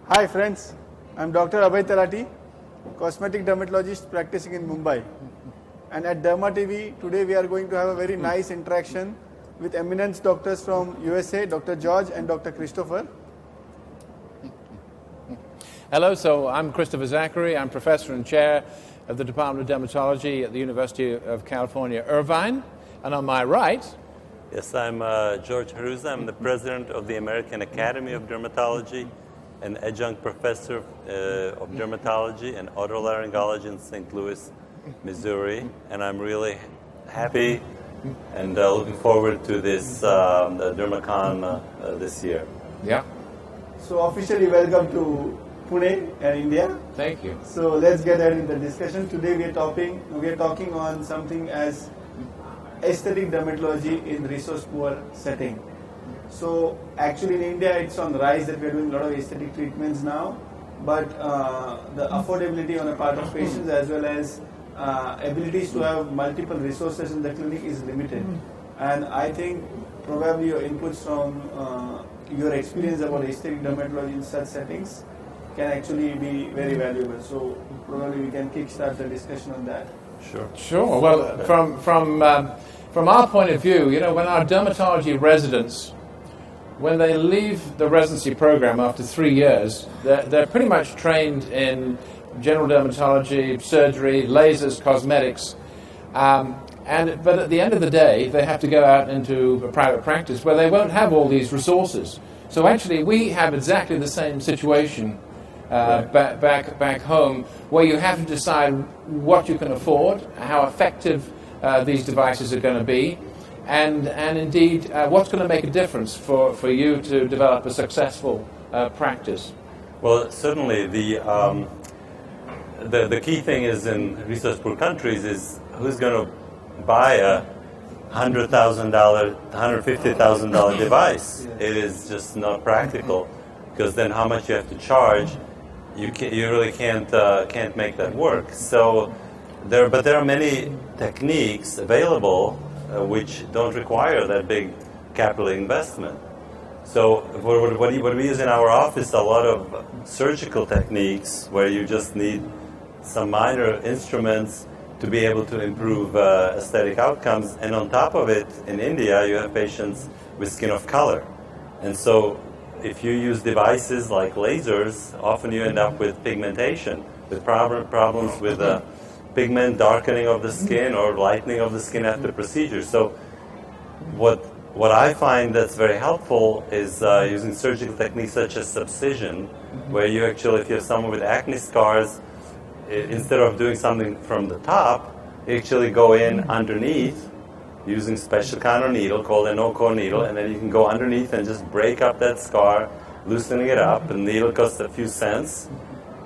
Hi friends, I'm Dr. Abhay Talathi, cosmetic dermatologist practicing in Mumbai. And at Derma TV, today we are going to have a very nice interaction with eminent doctors from USA, Dr. George and Dr. Christopher. Hello, so I'm Christopher Zachary. I'm professor and chair of the Department of Dermatology at the University of California, Irvine. And on my right... Yes, I'm George Haruza. I'm the president of the American Academy of Dermatology, an adjunct professor of dermatology and otolaryngology in St. Louis, Missouri. And I'm really happy and looking forward to this DermaCon this year. Yeah. So officially welcome to Pune and India. Thank you. So let's get ahead in the discussion. Today we are talking on something as aesthetic dermatology in resource-poor setting. So actually in India it's on the rise that we are doing a lot of aesthetic treatments now, but the affordability on the part of patients as well as abilities to have multiple resources in the clinic is limited. And I think probably your inputs from your experience about aesthetic dermatology in such settings can actually be very valuable. So probably we can kickstart the discussion on that. Sure. Well, from our point of view, you know, when our dermatology residents, when they leave the residency program after 3 years, they're pretty much trained in general dermatology, surgery, lasers, cosmetics, but at the end of the day, they have to go out into a private practice where they won't have all these resources. So actually, we have exactly the same situation back home, where you have to decide what you can afford, how effective these devices are going to be, and indeed what's going to make a difference for you to develop a successful practice. Well, certainly the key thing is in resource-poor countries is who's going to buy a $100,000, $150,000 device. It is just not practical, because then how much you have to charge, you really can't make that work. So there are many techniques available which don't require that big capital investment. So what we use in our office, a lot of surgical techniques where you just need some minor instruments to be able to improve aesthetic outcomes. And on top of it, in India, you have patients with skin of color. And so if you use devices like lasers, often you end up with pigmentation, with problems with pigment darkening of the skin or lightening of the skin after procedure. So what I find that's very helpful is using surgical techniques such as subcision, where you actually, if you have someone with acne scars, instead of doing something from the top, you actually go in underneath using special kind of needle called a no-core needle, and then you can go underneath and just break up that scar, loosening it up. The needle costs a few cents,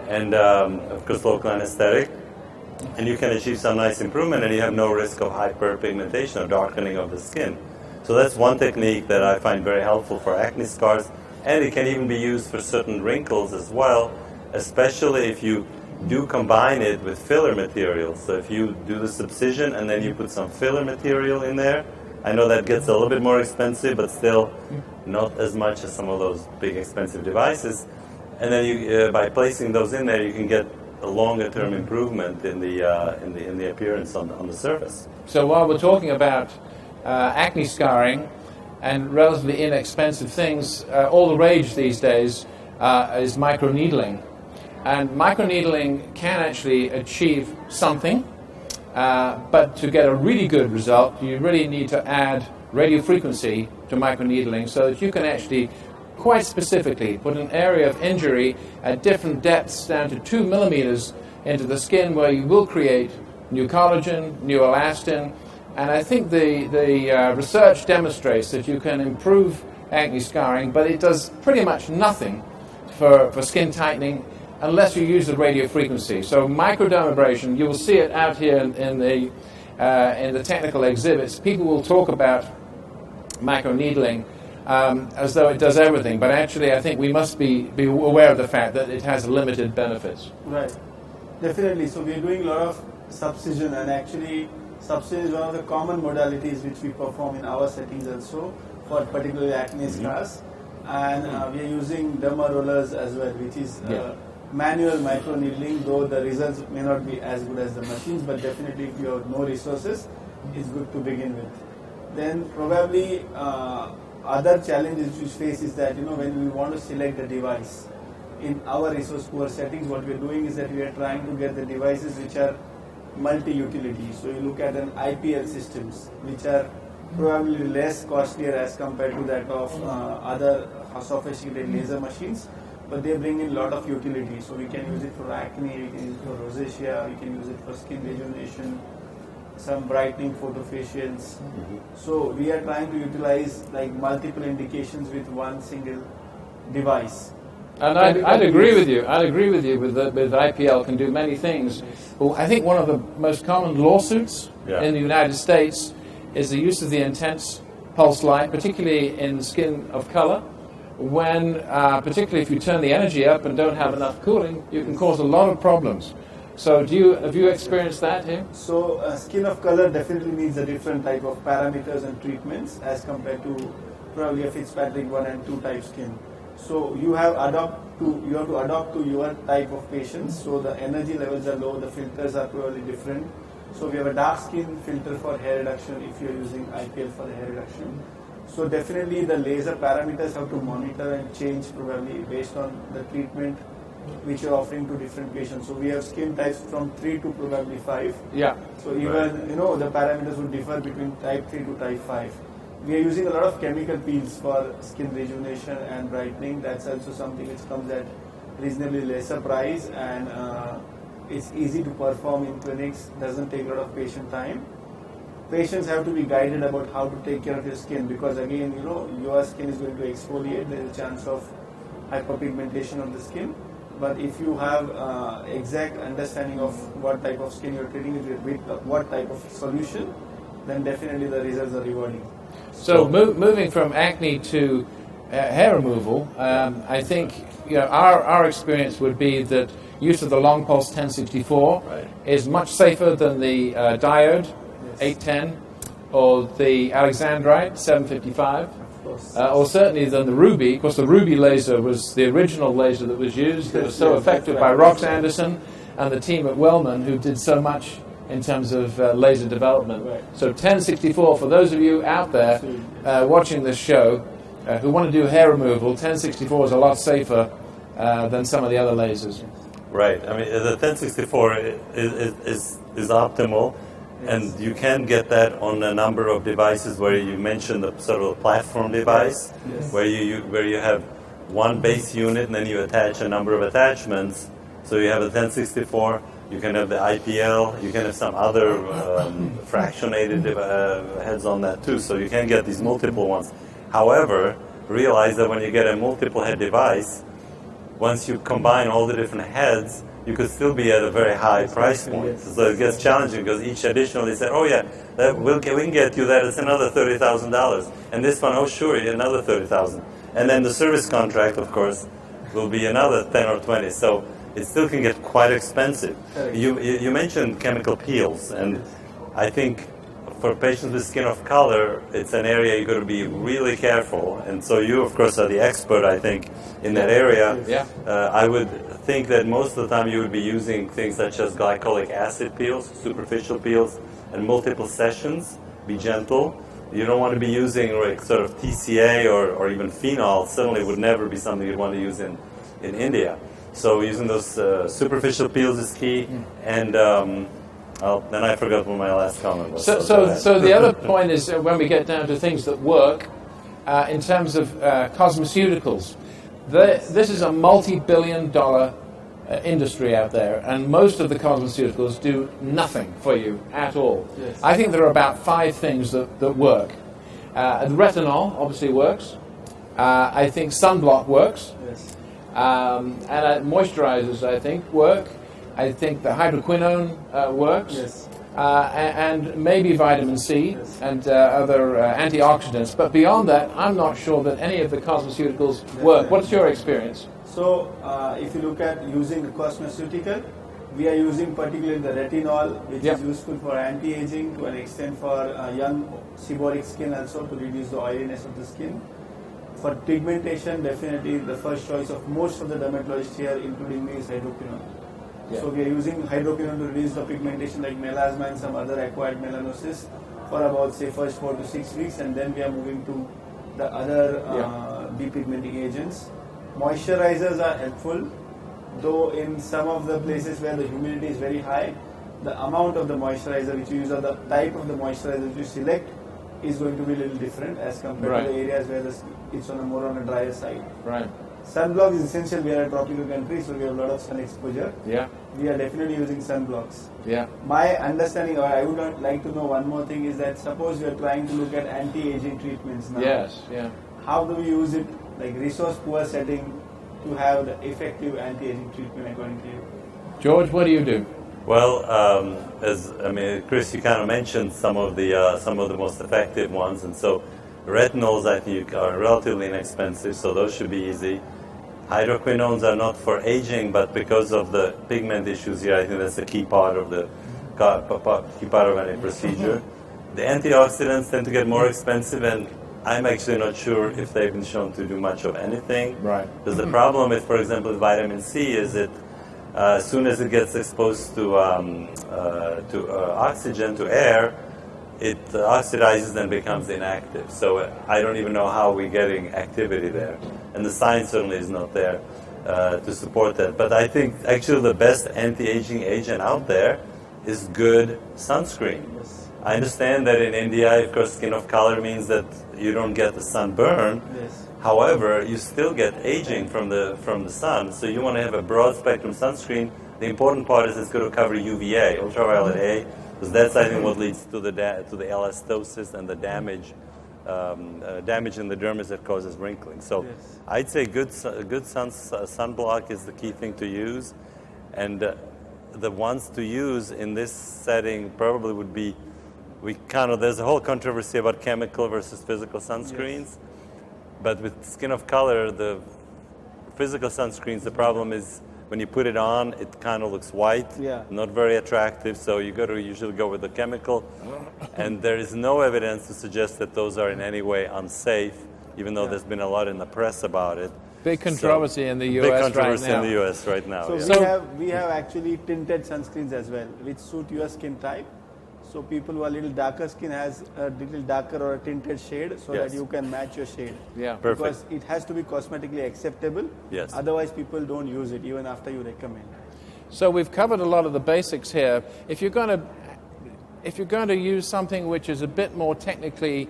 and of course local anesthetic, and you can achieve some nice improvement, and you have no risk of hyperpigmentation or darkening of the skin. So that's one technique that I find very helpful for acne scars, and it can even be used for certain wrinkles as well, especially if you do combine it with filler material. So if you do the subcision and then you put some filler material in there, I know that gets a little bit more expensive, but still not as much as some of those big expensive devices. And then you, by placing those in there, you can get a longer-term improvement in the appearance on the surface. So while we're talking about acne scarring and relatively inexpensive things, all the rage these days is microneedling. And microneedling can actually achieve something, but to get a really good result, you really need to add radiofrequency to microneedling so that you can actually quite specifically put an area of injury at different depths down to 2 millimeters into the skin, where you will create new collagen, new elastin. And I think the research demonstrates that you can improve acne scarring, but it does pretty much nothing for skin tightening unless you use the radiofrequency. So microdermabrasion, you will see it out here in the technical exhibits. People will talk about microneedling as though it does everything, but actually I think we must be aware of the fact that it has limited benefits. Right, definitely. So we are doing a lot of subcision, and actually subcision is one of the common modalities which we perform in our settings also for particularly acne scars. and we are using derma rollers as well, which is manual micro needling, though the results may not be as good as the machines, but definitely if you have no resources, it's good to begin with. Then probably other challenges which we face is that when we want to select the device in our resource poor settings, what we are doing is that we are trying to get the devices which are multi-utility. So you look at an IPL systems which are probably less costlier as compared to that of other sophisticated laser machines, but they bring in a lot of utility. So we can use it for acne, we can use it for rosacea, we can use it for skin rejuvenation, some brightening photofacials. So we are trying to utilize like multiple indications with one single device. And I'd agree with you. I'd agree with you with IPL can do many things. Well, I think one of the most common lawsuits in the United States is the use of the intense pulse light, particularly in skin of color. When, particularly if you turn the energy up and don't have enough cooling, you can cause a lot of problems. So have you experienced that here? So skin of color definitely needs a different type of parameters and treatments as compared to probably a Fitzpatrick 1 and 2 type skin. So you have to adopt to your type of patients. So the energy levels are low, the filters are probably different. So we have a dark skin filter for hair reduction if you're using IPL for the hair reduction. So definitely the laser parameters have to monitor and change probably based on the treatment which you're offering to different patients. So we have skin types from 3 to probably 5. Yeah. So even the parameters would differ between type 3 to type 5. We are using a lot of chemical peels for skin rejuvenation and brightening. That's also something which comes at reasonably lesser price, and it's easy to perform in clinics, doesn't take a lot of patient time. Patients have to be guided about how to take care of your skin, because again, your skin is going to exfoliate. There is a chance of hyperpigmentation of the skin. But if you have exact understanding of what type of skin you're treating with what type of solution, then definitely the results are rewarding. So moving from acne to hair removal, I think our experience would be that use of the long pulse 1064 is much safer than the diode 810 or the Alexandrite 755, or certainly than the ruby. Of course, the ruby laser was the original laser that was used. It was so effective by Rox Anderson and the team at Wellman, who did so much in terms of laser development. So 1064, for those of you out there watching this show who want to do hair removal, 1064 is a lot safer than some of the other lasers. Right. I mean, the 1064 is optimal, and you can get that on a number of devices where you mentioned the sort of platform device, where you have one base unit and then you attach a number of attachments. So you have a 1064. You can have the IPL, you can have some other fractionated heads on that too, so you can get these multiple ones. However, realize that when you get a multiple head device, once you combine all the different heads, you could still be at a very high price point. So it gets challenging because each additional, they say, oh yeah, we can get you that, it's another $30,000. And this one, oh sure, another $30,000. And then the service contract, of course, will be another 10 or 20. So it still can get quite expensive. You mentioned chemical peels, and I think for patients with skin of color, it's an area you've got to be really careful. And so you, of course, are the expert, I think, in that area. Yeah. I would think that most of the time you would be using things such as glycolic acid peels, superficial peels, and multiple sessions. Be gentle. You don't want to be using like sort of TCA or even phenol. Certainly would never be something you'd want to use in India. So using those superficial peels is key, and then I forgot what my last comment was. So the other point is when we get down to things that work, in terms of cosmeceuticals, this is a multi-billion-dollar industry out there, and most of the cosmeceuticals do nothing for you at all. Yes. I think there are about 5 things that work. The retinol obviously works. I think sunblock works. Yes. And moisturizers, I think, work. I think the hydroquinone works. Yes. And maybe vitamin C and other antioxidants. But beyond that, I'm not sure that any of the cosmeceuticals work. What's your experience? So, if you look at using the cosmeceutical, we are using particularly the retinol, which is useful for anti-aging, to an extent for young seborrheic skin also, to reduce the oiliness of the skin. For pigmentation, definitely the first choice of most of the dermatologists here, including me, is hydroquinone. Yeah. So we are using hydroquinone to reduce the pigmentation like melasma and some other acquired melanosis for about say first 4 to 6 weeks, and then we are moving to the other depigmenting agents. Moisturizers are helpful, though in some of the places where the humidity is very high, the amount of the moisturizer which you use or the type of the moisturizer which you select is going to be a little different as compared to the areas where it's more on a drier side. Right. Sunblock is essential. We are a tropical country, so we have a lot of sun exposure. Yeah. We are definitely using sunblocks. Yeah. My understanding, or I would like to know one more thing, is that suppose we are trying to look at anti-aging treatments now. Yes. Yeah. How do we use it, like resource-poor setting, to have the effective anti-aging treatment according to you? George, what do you do? Well, Chris, you kind of mentioned some of the most effective ones, and so retinols I think are relatively inexpensive, so those should be easy. Hydroquinones are not for aging, but because of the pigment issues here, I think that's a key part of any procedure. The antioxidants tend to get more expensive, and I'm actually not sure if they've been shown to do much of anything. Right. Because the problem with, for example, vitamin C is that as soon as it gets exposed to oxygen, to air, it oxidizes and becomes inactive. So I don't even know how we're getting activity there. And the science certainly is not there to support that. But I think actually the best anti-aging agent out there is good sunscreen. Yes. I understand that in India, of course, skin of color means that you don't get the sunburn. Yes. However, you still get aging from the sun, so you want to have a broad spectrum sunscreen. The important part is it's going to cover UVA, ultraviolet A, because that's I think what leads to the elastosis and the damage in the dermis that causes wrinkling. So Yes. I'd say good sunblock is the key thing to use, and the ones to use in this setting probably would be there's a whole controversy about chemical versus physical sunscreens. Yes. But with skin of color, the physical sunscreens, the problem is when you put it on, it kind of looks white, not very attractive, so you got to usually go with the chemical. And there is no evidence to suggest that those are in any way unsafe, even though there's been a lot in the press about it. Big controversy in the US Big controversy right now. in the US right now. So we have actually tinted sunscreens as well, which suit your skin type. So people who are a little darker skin has a little darker or a tinted shade so that you can match your shade. Yeah, perfect. Because it has to be cosmetically acceptable. Yes. Otherwise, people don't use it even after you recommend. So we've covered a lot of the basics here. If you're going to use something which is a bit more technically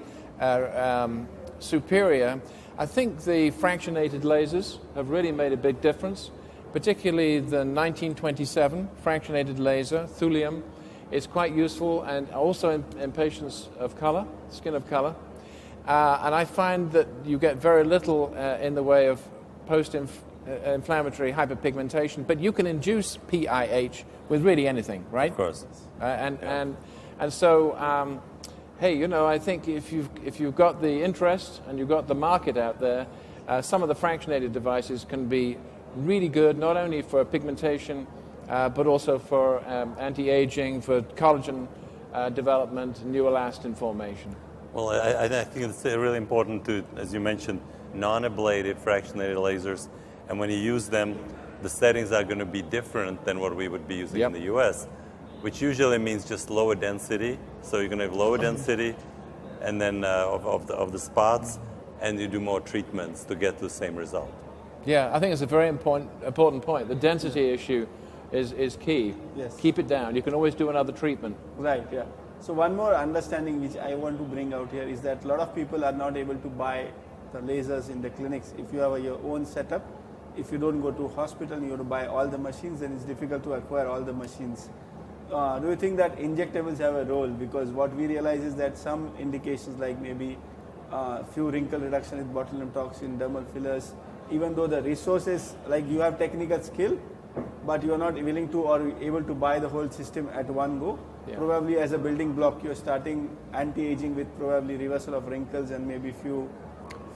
superior, I think the fractionated lasers have really made a big difference, particularly the 1927 fractionated laser, thulium. It's quite useful, and also in patients of color, skin of color. And I find that you get very little in the way of post-inflammatory hyperpigmentation, but you can induce PIH with really anything, right? Of course. And so, hey, I think if you've got the interest and you've got the market out there, some of the fractionated devices can be really good, not only for pigmentation, but also for anti-aging, for collagen development, new elastin formation. Well, I think it's really important to, as you mentioned, non-ablative fractionated lasers. And when you use them, the settings are going to be different than what we would be using in the US, which usually means just lower density. So you're going to have lower density and then of the spots, and you do more treatments to get to the same result. Yeah, I think it's a very important point. The density issue is key. Yes. Keep it down. You can always do another treatment. Right, yeah. So one more understanding which I want to bring out here is that a lot of people are not able to buy the lasers in the clinics. If you have your own setup, if you don't go to hospital and you have to buy all the machines, then it's difficult to acquire all the machines. Do you think that injectables have a role? Because what we realize is that some indications like maybe few wrinkle reduction with botulinum toxin, dermal fillers, even though the resources, like you have technical skill, but you are not willing to or able to buy the whole system at one go. Yeah. Probably as a building block, you are starting anti-aging with probably reversal of wrinkles and maybe few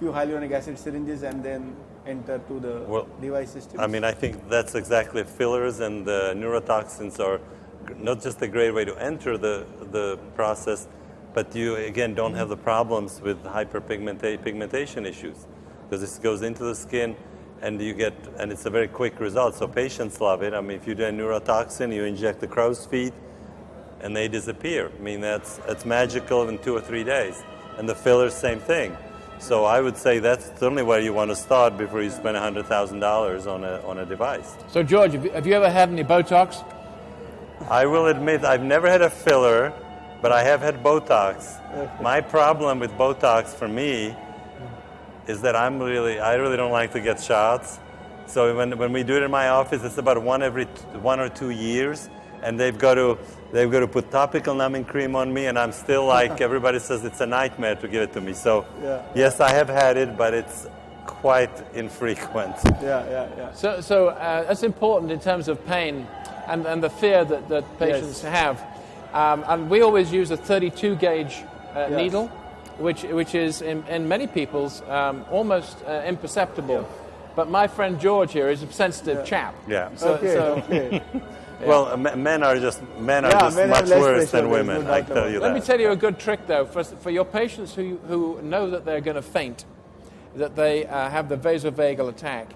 hyaluronic acid syringes, and then enter to the device system. I mean, I think that's exactly fillers and the neurotoxins are not just a great way to enter the process, but you again don't have the problems with hyperpigmentation issues. because this goes into the skin, and it's a very quick result. So patients love it. I mean, if you do a neurotoxin, you inject the crow's feet, and they disappear. I mean, that's magical in 2 or 3 days. And the fillers, same thing. So I would say that's certainly where you want to start before you spend $100,000 on a device. So George, have you ever had any Botox? I will admit I've never had a filler, but I have had Botox. My problem with Botox for me is that I really don't like to get shots. So when we do it in my office, it's about one every 1 or 2 years, and they've got to put topical numbing cream on me, and I'm still like, everybody says it's a nightmare to give it to me. So yes, I have had it, but it's quite infrequent. So that's important in terms of pain and the fear that patients have. And we always use a 32 gauge needle, which is in many people's almost imperceptible. But my friend George here is a sensitive chap. Okay. Well, men are just much worse than women. I tell you that. Let me tell you a good trick though for your patients who know that they're going to faint, that they have the vasovagal attack.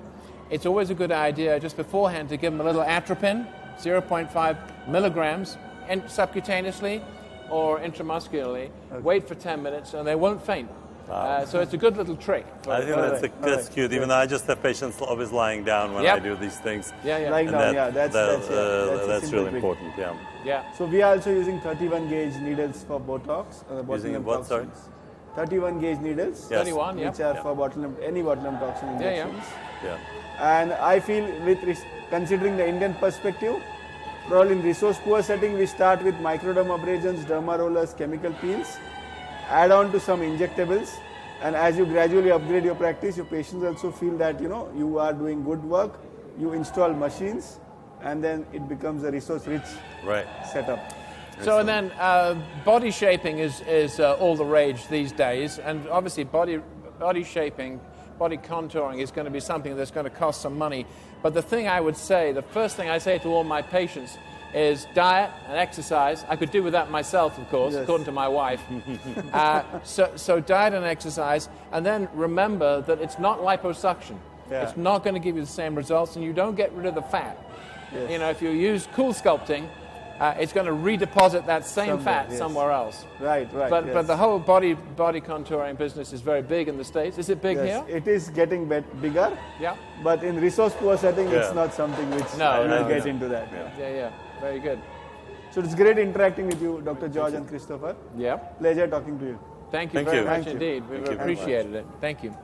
It's always a good idea just beforehand to give them a little atropine, 0.5 milligrams, subcutaneously or intramuscularly. Wait for 10 minutes and they won't faint. So it's a good little trick. I think that's cute. Even though I just have patients always lying down when I do these things. Lying down, that's really important. So we are also using 31 gauge needles for Botox. Using what? Sorry. 31 gauge needles. Yes. 31, which are for any botulinum toxin injections. Yeah. And I feel considering the Indian perspective, probably in resource poor setting, we start with microderm abrasions, derma rollers, chemical peels, add on to some injectables, and as you gradually upgrade your practice, your patients also feel that you are doing good work. You install machines, and then it becomes a resource-rich setup. So and then body shaping is all the rage these days, and obviously body shaping, body contouring is going to be something that's going to cost some money. But the first thing I say to all my patients is diet and exercise. I could do with that myself, of course, according to my wife. So diet and exercise, and then remember that it's not liposuction. It's not going to give you the same results, and you don't get rid of the fat. If you use cool sculpting, it's going to redeposit that same fat somewhere else. Right. But the whole body contouring business is very big in the States. Is it big here? It is getting bigger. Yeah. But in resource poor setting, it's not something which will get into that. Yeah. Very good. So it's great interacting with you, Dr. George and Christopher. Yeah. Pleasure talking to you. Thank you very much indeed. We've appreciated it. Thank you.